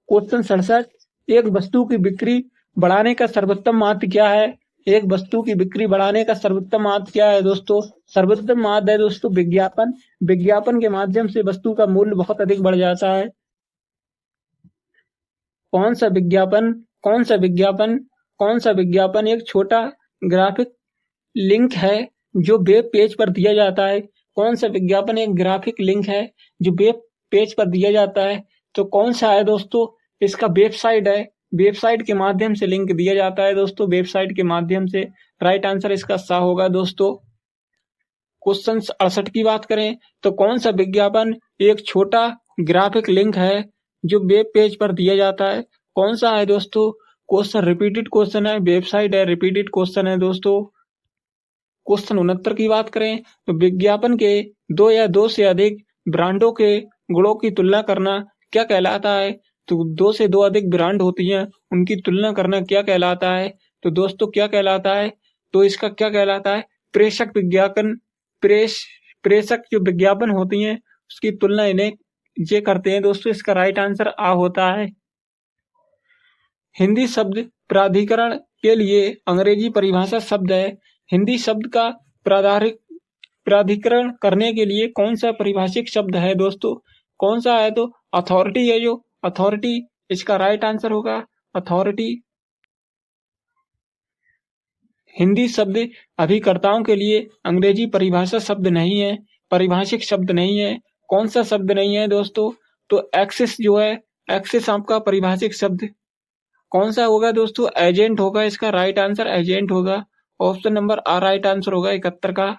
क्वेश्चन 67, एक वस्तु की बिक्री बढ़ाने का सर्वोत्तम माध्य क्या है। एक वस्तु की बिक्री बढ़ाने का सर्वोत्तम माध्य क्या है दोस्तों। सर्वोत्तम माध्य है दोस्तों विज्ञापन। विज्ञापन के माध्यम से वस्तु का मूल्य बहुत अधिक बढ़ जाता है। कौन सा विज्ञापन एक छोटा ग्राफिक लिंक है जो वेब पेज पर दिया जाता है। कौन सा विज्ञापन एक ग्राफिक लिंक है जो वेब पेज पर दिया जाता है। तो कौन सा है दोस्तों, इसका वेबसाइट है। वेबसाइट के माध्यम से लिंक दिया जाता है दोस्तों, वेबसाइट के माध्यम से। राइट आंसर इसका सा होगा दोस्तों। क्वेश्चन 68 की बात करें तो कौन सा विज्ञापन एक छोटा ग्राफिक लिंक है जो वेब पेज पर दिया जाता है। कौन सा है दोस्तों, क्वेश्चन रिपीटेड क्वेश्चन है, वेबसाइट है, रिपीटेड क्वेश्चन है दोस्तों। क्वेश्चन 69 की बात करें तो विज्ञापन के दो या दो से अधिक ब्रांडों के गुणों की तुलना करना क्या कहलाता है। तो दो से दो अधिक ब्रांड होती हैं, उनकी तुलना करना क्या कहलाता है। तो दोस्तों क्या कहलाता है, तो इसका क्या कहलाता है, प्रेषक विज्ञापन। प्रेषक जो विज्ञापन होती हैं उसकी तुलना इन्हें ये करते हैं दोस्तों। इसका राइट आंसर आ होता है। हिंदी शब्द प्राधिकरण के लिए अंग्रेजी परिभाषा शब्द है। हिंदी शब्द का प्राधिकरण करने के लिए कौन सा परिभाषिक शब्द है दोस्तों। कौन सा है, तो अथॉरिटी है, जो अथॉरिटी इसका राइट आंसर होगा, अथॉरिटी। हिंदी शब्द अभिकर्ताओं के लिए अंग्रेजी परिभाषा शब्द नहीं है, परिभाषिक शब्द नहीं है। कौन सा शब्द नहीं है दोस्तों, तो एक्सेस जो है, एक्सेस आपका परिभाषिक शब्द कौन सा होगा दोस्तों, एजेंट होगा। इसका राइट आंसर एजेंट होगा। ऑप्शन नंबर आ राइट आंसर होगा 71 का।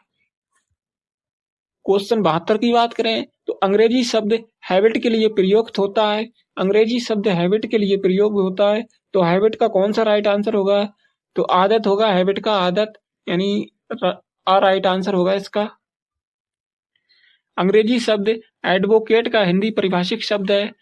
क्वेश्चन 72 की बात करें तो अंग्रेजी शब्द हैबिट के लिए प्रयुक्त होता है। अंग्रेजी शब्द हैबिट के लिए प्रयोग होता है, तो हैबिट का कौन सा राइट आंसर होगा, तो आदत होगा, हैबिट का आदत, यानी आ राइट आंसर होगा इसका। अंग्रेजी शब्द एडवोकेट का हिंदी परिभाषिक शब्द है।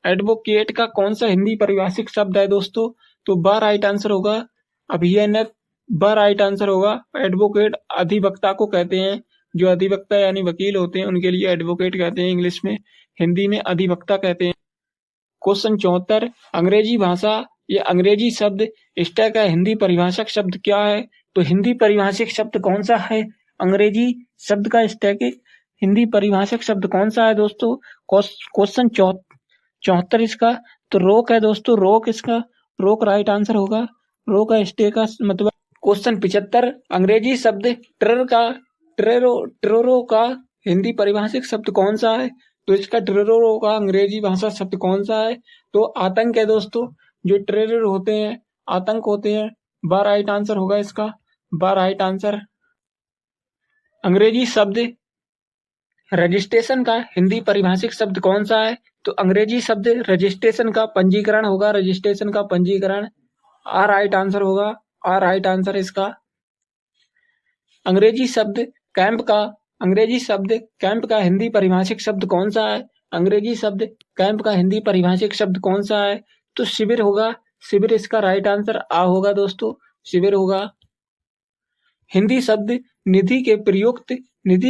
एडवोकेट का कौन सा हिंदी परिभाषिक शब्द है दोस्तों, तो बा राइट आंसर होगा, अभिनव बा राइट आंसर होगा। एडवोकेट अधिवक्ता को कहते हैं, जो अधिवक्ता यानी वकील होते हैं उनके लिए एडवोकेट कहते हैं इंग्लिश में, हिंदी में अधिवक्ता कहते हैं। क्वेश्चन 74, अंग्रेजी भाषा या अंग्रेजी शब्द स्टैक का हिंदी परिभाषक शब्द क्या है। तो हिंदी परिभाषिक शब्द कौन सा है, अंग्रेजी शब्द का स्टैक हिंदी परिभाषक शब्द कौन सा है दोस्तों। क्वेश्चन 74 इसका तो रोक है दोस्तों, रोक इसका रोक राइट आंसर होगा। रोक का स्टे का मतलब क्वेश्चन 75 अंग्रेजी शब्द टेररो का हिंदी परिभाषिक शब्द कौन सा है? तो इसका टेररो का अंग्रेजी भाषा शब्द कौन सा है? तो आतंक है दोस्तों। जो टेरर होते हैं आतंक होते हैं। बार राइट आंसर होगा इसका, बार राइट आंसर। अंग्रेजी शब्द रजिस्ट्रेशन का हिंदी परिभाषिक शब्द कौन सा है? तो अंग्रेजी शब्द रजिस्ट्रेशन का पंजीकरण होगा, रजिस्ट्रेशन का पंजीकरण। आर राइट आंसर होगा, आर राइट आंसर इसका। अंग्रेजी शब्द कैंप का हिंदी परिभाषिक शब्द कौन सा है? अंग्रेजी शब्द कैंप का हिंदी परिभाषिक शब्द कौन सा है? तो शिविर होगा, शिविर इसका राइट आंसर आ होगा दोस्तों, शिविर होगा। हिंदी शब्द निधि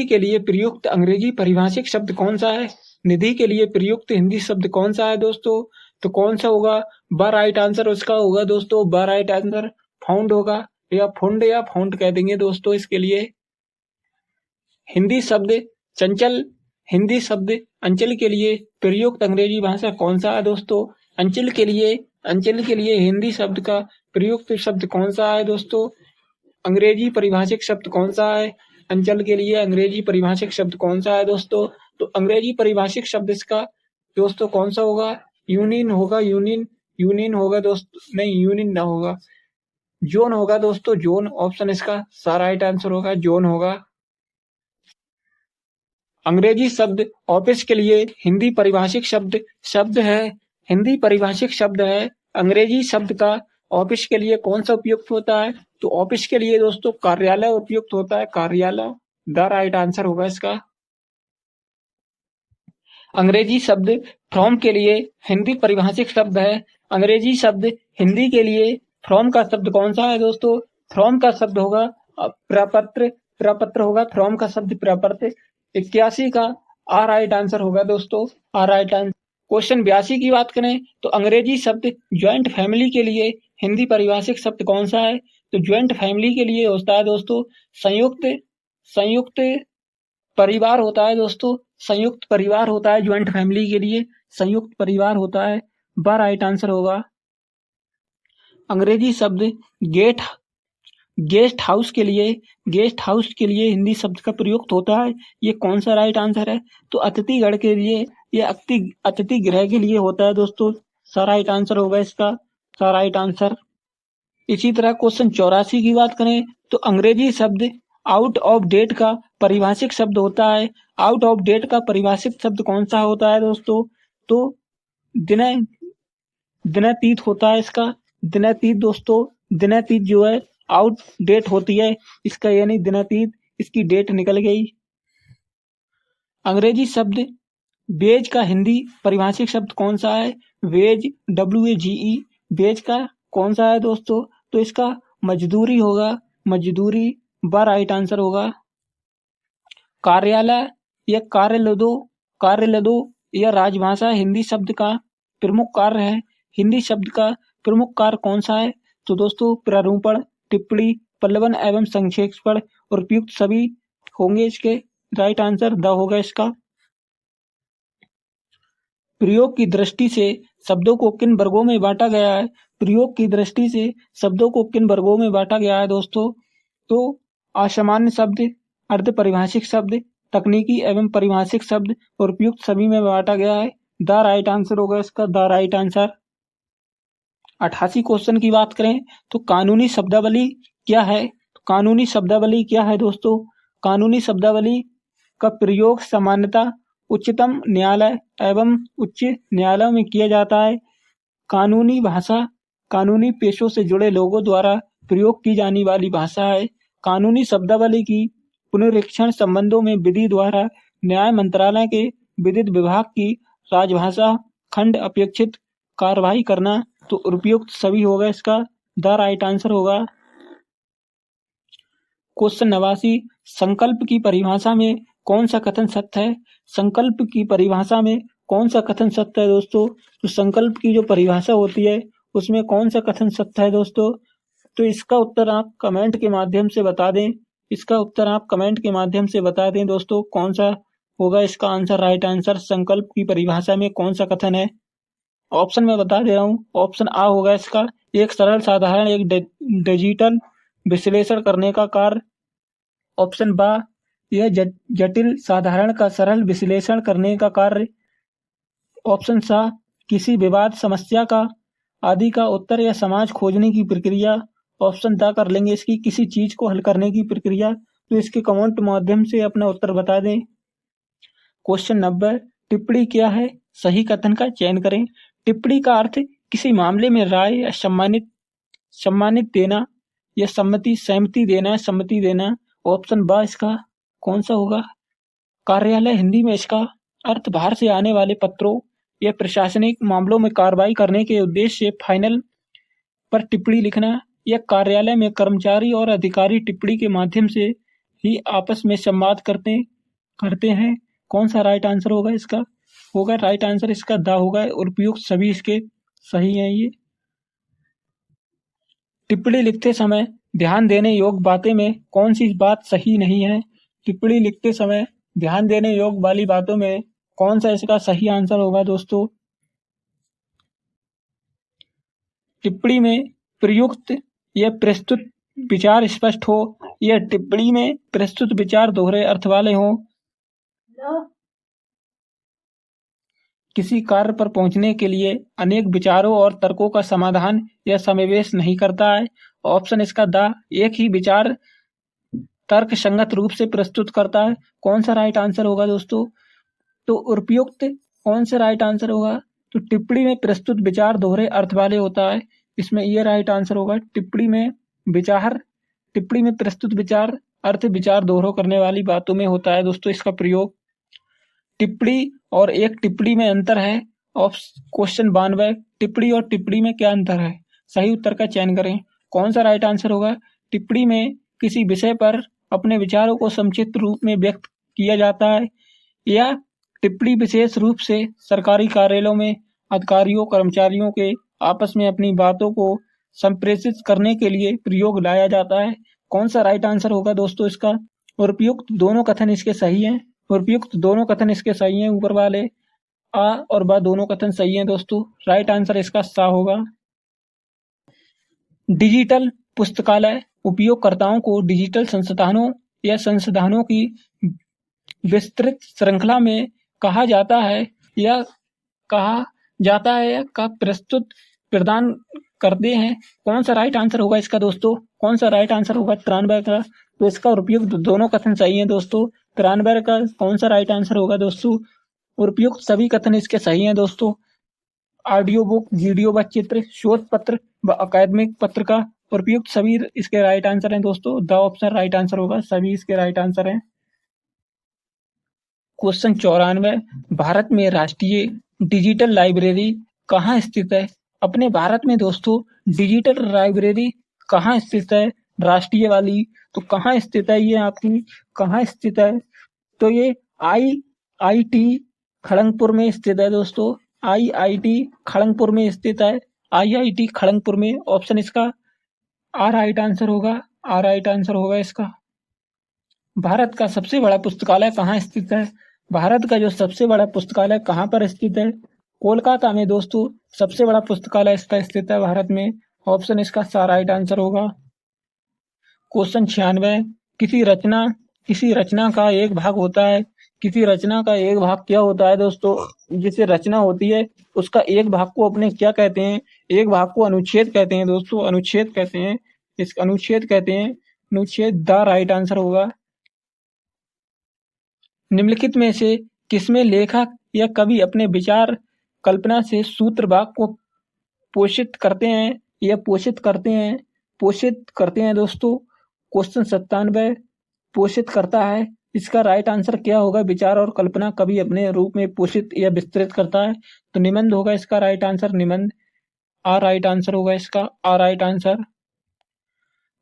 के लिए प्रयुक्त अंग्रेजी परिभाषिक शब्द कौन सा है? निधि के लिए प्रयुक्त हिंदी शब्द कौन सा है दोस्तों? तो कौन सा होगा? बार राइट आंसर उसका होगा दोस्तों, बार राइट आंसर फाउंड होगा, या फुंड या फाउंड कह देंगे दोस्तों इसके लिए। हिंदी शब्द अंचल के लिए प्रयुक्त अंग्रेजी भाषा कौन सा है दोस्तों? अंचल के लिए हिंदी शब्द का प्रयुक्त शब्द कौन सा है दोस्तों? अंग्रेजी परिभाषिक शब्द कौन सा है? अंचल के लिए अंग्रेजी परिभाषिक शब्द कौन सा है दोस्तों? तो अंग्रेजी परिभाषिक शब्द इसका दोस्तों कौन सा होगा? यूनियन होगा, यूनियन होगा दोस्तों, नहीं यूनियन ना होगा, जोन होगा दोस्तों, जोन। ऑप्शन इसका सारा राइट आंसर होगा, जोन होगा। अंग्रेजी शब्द ऑफिस के लिए हिंदी परिभाषिक शब्द है। अंग्रेजी शब्द का ऑफिस के लिए कौन सा उपयुक्त होता है? तो ऑफिस के लिए दोस्तों कार्यालय उपयुक्त होता है, कार्यालय। द राइट आंसर होगा इसका। अंग्रेजी शब्द फ्रॉम के लिए हिंदी परिभाषिक शब्द है। अंग्रेजी शब्द हिंदी के लिए फ्रॉम का शब्द कौन सा है दोस्तों? फ्रॉम का शब्द होगा प्रपत्र होगा, फ्रॉम का शब्द प्रपत्र। 81 का आर राइट आंसर होगा दोस्तों, आर राइट आंसर। क्वेश्चन 82 की बात करें तो अंग्रेजी शब्द ज्वाइंट फैमिली के लिए हिंदी परिभाषिक शब्द कौन सा है? तो ज्वाइंट फैमिली के लिए होता है दोस्तों संयुक्त परिवार होता है दोस्तों, संयुक्त परिवार होता है ज्वाइंट फैमिली के लिए, संयुक्त परिवार होता है। बार राइट आंसर होगा। अंग्रेजी शब्द गेस्ट हाउस के लिए हिंदी शब्द का प्रयुक्त होता है, ये कौन सा राइट आंसर है? तो अतिथिगढ़ के लिए या अतिथि गृह के लिए होता है दोस्तों, सा राइट आंसर होगा इसका, सा राइट आंसर। इसी तरह क्वेश्चन 84 की बात करें तो अंग्रेजी शब्द आउट ऑफ डेट का परिभाषिक शब्द होता है। आउट ऑफ डेट का परिभाषिक शब्द कौन सा होता है दोस्तों? तो दिनातीत होता है इसका, दिनातीत दोस्तों। दिनातीत जो है आउट डेट होती है इसका, यानी दिनातीत, इसकी डेट निकल गई। अंग्रेजी शब्द वेज का हिंदी परिभाषिक शब्द कौन सा है? वेज, WAGE, वेज का कौन सा है दोस्तों? तो इसका मजदूरी होगा, मजदूरी। बार राइट आंसर होगा। कार्यालय या कार्यालय या राजभाषा हिंदी शब्द का प्रमुख कार्य है। हिंदी शब्द का प्रमुख कार्य कौन सा है? तो दोस्तों प्रारूपण, टिप्पणी, पल्लवन एवं संक्षेपण और उपयुक्त सभी होंगे इसके। राइट आंसर द होगा इसका। प्रयोग की दृष्टि से शब्दों को किन वर्गों में बांटा गया है? प्रयोग की दृष्टि से शब्दों को किन वर्गों में बांटा गया है दोस्तों? तो असामान्य शब्द, अर्ध परिभाषिक शब्द, तकनीकी एवं परिभाषिक शब्द और उपयुक्त सभी में बांटा गया है। द राइट आंसर होगा इसका, द राइट आंसर। 88 क्वेश्चन की बात करें तो कानूनी शब्दावली क्या है? कानूनी शब्दावली क्या है दोस्तों? कानूनी शब्दावली का प्रयोग सामान्यतः उच्चतम न्यायालय एवं उच्च न्यायालयों में किया जाता है। कानूनी भाषा कानूनी पेशों से जुड़े लोगों द्वारा प्रयोग की जाने वाली भाषा है। कानूनी शब्दावली की पुनरीक्षण संबंधों में विधि द्वारा न्याय मंत्रालय के विधिक विभाग की राजभाषा खंड अपेक्षित कार्रवाई करना। तो उपयुक्त सभी होगा इसका, द राइट आंसर होगा। क्वेश्चन 89 संकल्प की परिभाषा में कौन सा कथन सत्य है? संकल्प की परिभाषा में कौन सा कथन सत्य है दोस्तों? तो संकल्प की जो परिभाषा होती है उसमें कौन सा कथन सत्य है दोस्तों? तो इसका उत्तर आप कमेंट के माध्यम से बता दें। इसका उत्तर आप कमेंट के माध्यम से बता दें दोस्तों, कौन सा होगा इसका आंसर, राइट आंसर। संकल्प की परिभाषा में कौन सा कथन है? ऑप्शन में बता दे रहा हूँ। ऑप्शन आ होगा इसका, एक सरल, साधारण, एक डिजिटल, विश्लेषण करने का कार्य। ऑप्शन बा, यह जटिल साधारण का सरल विश्लेषण करने का कार्य। ऑप्शन सा, किसी विवाद समस्या का आदि का उत्तर या समाज खोजने की प्रक्रिया। ऑप्शन दा कर लेंगे इसकी किसी चीज को हल करने की प्रक्रिया। तो इसके कमेंट माध्यम से अपना उत्तर बता दें। क्वेश्चन 90, टिप्पणी क्या है? सही कथन का चयन करें। टिप्पणी का अर्थ किसी मामले में राय या सम्मानित देना या सहमति देना, सम्मति देना। ऑप्शन बा इसका कौन सा होगा? कार्यालय। हिंदी में इसका अर्थ बाहर से आने वाले पत्रों या प्रशासनिक मामलों में कार्रवाई करने के उद्देश्य से फाइनल पर टिप्पणी लिखना, या कार्यालय में कर्मचारी और अधिकारी टिप्पणी के माध्यम से ही आपस में संवाद करते हैं। कौन सा राइट आंसर होगा इसका? होगा राइट आंसर इसका दा होगा। उपयुक्त सभी इसके सही हैं। ये टिप्पणी लिखते समय ध्यान देने योग्य बातें में कौन सी बात सही नहीं है? टिप्पणी लिखते समय ध्यान देने योग्य वाली बातों में कौन सा इसका सही आंसर होगा दोस्तों? टिप्पणी में प्रयुक्त या प्रस्तुत विचार स्पष्ट हो, या टिप्पणी में प्रस्तुत विचार दोहरे अर्थ वाले हों, किसी कार्य पर पहुंचने के लिए अनेक विचारों और तर्कों का समाधान या समावेश नहीं करता है। ऑप्शन इसका दा, एक ही विचार तर्क संगत रूप से प्रस्तुत करता है। कौन सा राइट आंसर होगा दोस्तों? तो उपयुक्त कौन सा राइट आंसर होगा? तो टिप्पणी में प्रस्तुत विचार दोहरे अर्थ वाले होता है। इसमें ये राइट आंसर होगा। टिप्पणी में प्रस्तुत विचार दोहरा करने वाली बातों में होता है दोस्तों इसका प्रयोग। टिप्पणी और एक टिप्पणी में अंतर है। क्वेश्चन 92, टिप्पणी और टिप्पणी में क्या अंतर है? सही उत्तर का चयन करें। कौन सा राइट आंसर होगा? टिप्पणी में किसी विषय पर अपने विचारों को संक्षिप्त रूप में व्यक्त किया जाता है, या टिप्पणी विशेष रूप से सरकारी कार्यालयों में अधिकारियों कर्मचारियों के आपस में अपनी बातों को संप्रेषित करने के लिए प्रयोग लाया जाता है। कौन सा राइट आंसर होगा दोस्तों इसका? उपयुक्त दोनों कथन इसके सही हैं। ऊपर वाले आ और बा दोनों कथन सही हैं दोस्तों। राइट आंसर इसका सा होगा। डिजिटल पुस्तकालय उपयोगकर्ताओं को डिजिटल संसाधनों या संसाधनों की विस्तृत श्रृंखला में कहा जाता है या का प्रस्तुत प्रदान करते हैं। कौन सा राइट आंसर होगा इसका दोस्तों? कौन सा राइट आंसर होगा? 93 का। तो इसका उपयुक्त दोनों कथन सही हैं दोस्तों। 93 का कौन सा राइट आंसर होगा दोस्तों? उपयुक्त सभी कथन इसके सही हैं दोस्तों। ऑडियो बुक, वीडियो व चित्र, शोध पत्र व अकादमिक पत्र का उपयुक्त सभी इसके राइट आंसर हैं दोस्तों। द ऑप्शन राइट आंसर होगा। सभी इसके राइट आंसर हैं। क्वेश्चन 94, भारत में राष्ट्रीय डिजिटल लाइब्रेरी कहाँ स्थित है? अपने भारत में दोस्तों डिजिटल लाइब्रेरी कहाँ स्थित है? राष्ट्रीय वाली तो कहाँ स्थित है? ये आपकी कहाँ स्थित है? तो ये IIT खड़गपुर में स्थित है दोस्तों। IIT खड़गपुर में स्थित है। IIT खड़गपुर में। ऑप्शन इसका राइट आंसर होगा। राइट आंसर होगा इसका। भारत का सबसे बड़ा पुस्तकालय कहाँ स्थित है? भारत का जो सबसे बड़ा पुस्तकालय कहाँ पर स्थित है? कोलकाता में दोस्तों सबसे बड़ा पुस्तकालय इसका स्थित है भारत में। ऑप्शन इसका सा राइट आंसर होगा। क्वेश्चन 96, किसी रचना का एक भाग होता है। किसी रचना का एक भाग क्या होता है दोस्तों? जिसे रचना होती है उसका एक भाग को अपने क्या कहते हैं? एक भाग को अनुच्छेद कहते हैं दोस्तों। अनुच्छेद कहते हैं। अनुच्छेद द राइट आंसर होगा। निम्नलिखित में से किसमें लेखक या कवि अपने विचार कल्पना से सूत्र भाग को पोषित करते हैं दोस्तों। क्वेश्चन 97, पोषित करता है। इसका राइट आंसर क्या होगा? विचार और कल्पना कवि अपने रूप में पोषित या विस्तृत करता है तो निबंध होगा इसका राइट आंसर। निबंध राइट आंसर होगा इसका। Right answer.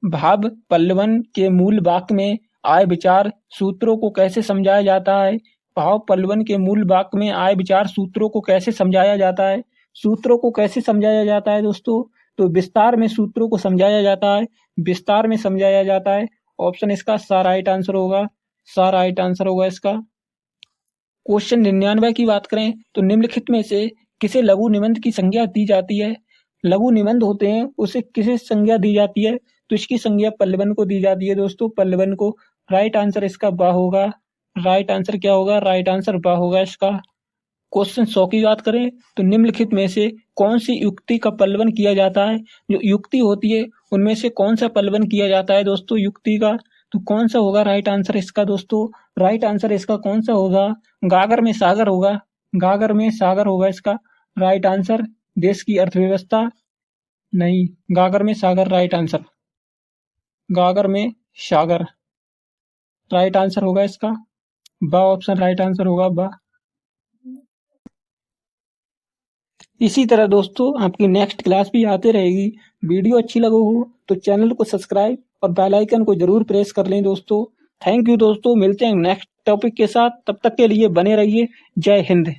भाव पल्लवन के मूल वाक्य में आए विचार सूत्रों को कैसे समझाया जाता है? भाव पल्लवन के मूल वाक्य में आए विचार सूत्रों को कैसे समझाया जाता है? सूत्रों को कैसे समझाया जाता है दोस्तों? तो विस्तार में सूत्रों को समझाया जाता है। विस्तार में समझाया जाता है। ऑप्शन इसका सा राइट आंसर होगा। सा राइट आंसर होगा इसका। क्वेश्चन 99 की बात करें तो निम्नलिखित में से किसे लघु निबंध की संज्ञा दी जाती है? लघु निबंध होते हैं उसे किसे संज्ञा दी जाती है? तो इसकी संज्ञा पल्लवन को दी जाती है दोस्तों, पल्लवन को। राइट आंसर इसका बा होगा। राइट आंसर क्या होगा? राइट आंसर बा होगा इसका। क्वेश्चन 100 की बात करें तो निम्नलिखित में से कौन सी युक्ति का पल्लवन किया जाता है? जो युक्ति होती है उनमें से कौन सा पल्लवन किया जाता है दोस्तों युक्ति का? तो कौन सा होगा राइट आंसर इसका दोस्तों? राइट आंसर इसका कौन सा होगा? गागर में सागर होगा। गागर में सागर होगा इसका राइट आंसर। देश की अर्थव्यवस्था नहीं, गागर में सागर राइट आंसर। गागर में सागर राइट आंसर होगा इसका। बा ऑप्शन राइट आंसर होगा, बा। इसी तरह दोस्तों आपकी नेक्स्ट क्लास भी आते रहेगी। वीडियो अच्छी लगी हो तो चैनल को सब्सक्राइब और बेल आइकन को जरूर प्रेस कर लें दोस्तों। थैंक यू दोस्तों, मिलते हैं नेक्स्ट टॉपिक के साथ। तब तक के लिए बने रहिए। जय हिंद।